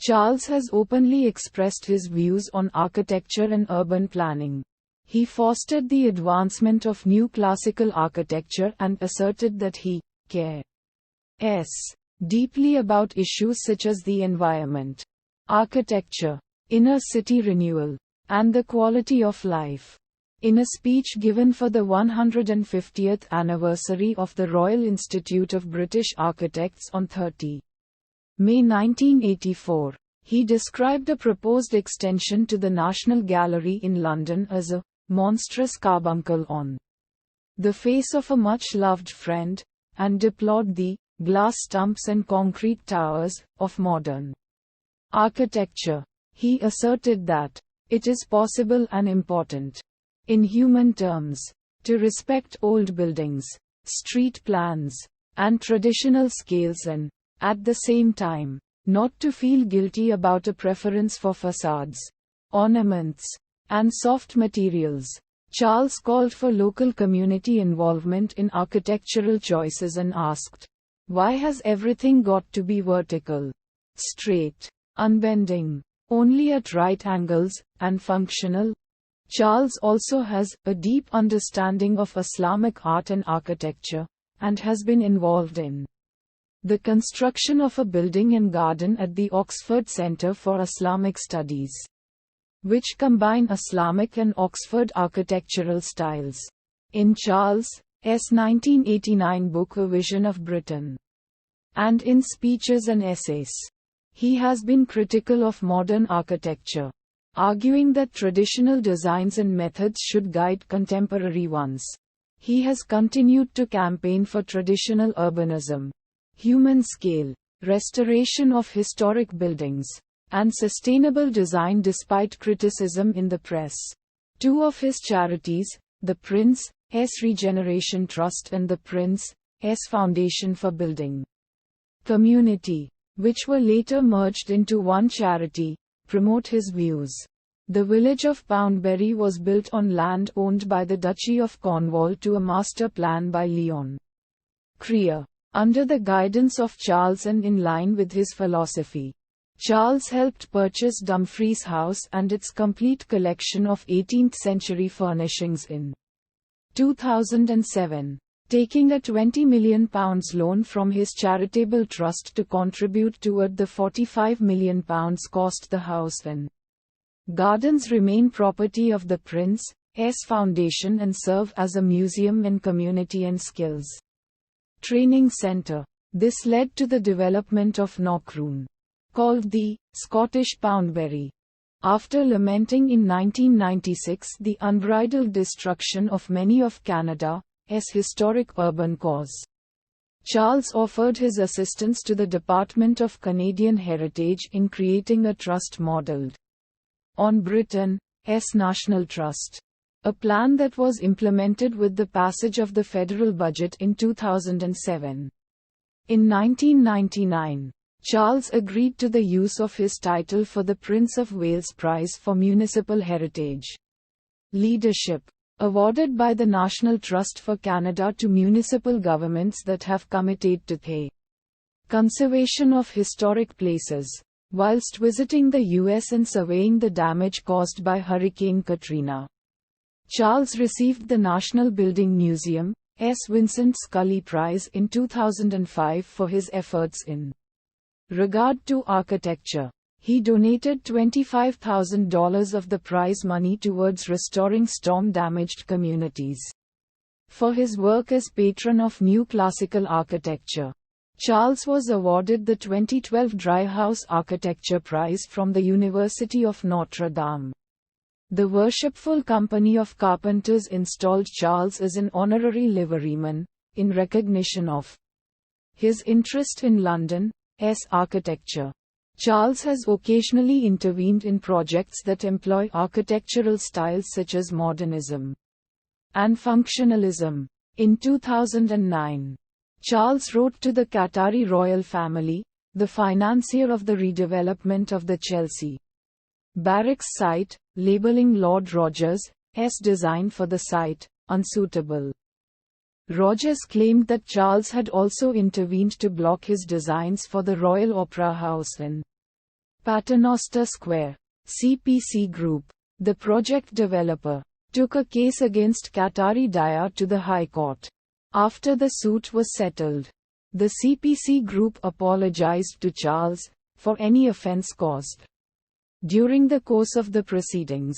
Charles has openly expressed his views on architecture and urban planning. He fostered the advancement of new classical architecture and asserted that he cares deeply about issues such as the environment, architecture, inner city renewal, and the quality of life. In a speech given for the 150th anniversary of the Royal Institute of British Architects on 30 May 1984, he described a proposed extension to the National Gallery in London as a monstrous carbuncle on the face of a much-loved friend, and deplored the glass stumps and concrete towers of modern architecture. He asserted that it is possible and important, in human terms, to respect old buildings, street plans, and traditional scales and, at the same time, not to feel guilty about a preference for facades, ornaments, and soft materials. Charles called for local community involvement in architectural choices and asked, "Why has everything got to be vertical, straight, unbending, only at right angles, and functional?" Charles also has a deep understanding of Islamic art and architecture, and has been involved in the construction of a building and garden at the Oxford Centre for Islamic Studies, which combine Islamic and Oxford architectural styles. In Charles' 1989 book A Vision of Britain, and in speeches and essays, he has been critical of modern architecture, arguing that traditional designs and methods should guide contemporary ones. He has continued to campaign for traditional urbanism, human scale, restoration of historic buildings, and sustainable design despite criticism in the press. Two of his charities, the Prince's Regeneration Trust and the Prince's Foundation for Building Community, which were later merged into one charity, promote his views. The village of Poundbury was built on land owned by the Duchy of Cornwall to a master plan by Leon Creer, under the guidance of Charles and in line with his philosophy. Charles helped purchase Dumfries House and its complete collection of 18th-century furnishings in 2007, taking a £20 million loan from his charitable trust to contribute toward the £45 million cost the house and gardens remain property of the Prince's Foundation and serve as a museum and community and skills training centre. This led to the development of Knockroon, called the Scottish Poundbury, after lamenting in 1996 the unbridled destruction of many of Canada's historic urban cores. Charles offered his assistance to the Department of Canadian Heritage in creating a trust modelled on Britain's National Trust, a plan that was implemented with the passage of the federal budget in 2007. In 1999, Charles agreed to the use of his title for the Prince of Wales Prize for Municipal Heritage Leadership, awarded by the National Trust for Canada to municipal governments that have committed to the conservation of historic places. Whilst visiting the US and surveying the damage caused by Hurricane Katrina, Charles received the National Building Museum's Vincent Scully Prize in 2005 for his efforts in regard to architecture. He donated $25,000 of the prize money towards restoring storm-damaged communities. For his work as patron of new classical architecture, Charles was awarded the 2012 Dry House Architecture Prize from the University of Notre Dame. The Worshipful Company of Carpenters installed Charles as an honorary liveryman, in recognition of his interest in London's architecture. Charles has occasionally intervened in projects that employ architectural styles such as modernism and functionalism. In 2009, Charles wrote to the Qatari royal family, the financier of the redevelopment of the Chelsea Barracks site, labeling Lord Rogers' design for the site unsuitable. Rogers claimed that Charles had also intervened to block his designs for the Royal Opera House in Paternoster Square. CPC Group, the project developer, took a case against Qatari Daya to the High Court. After the suit was settled, the CPC Group apologized to Charles for any offense caused during the course of the proceedings.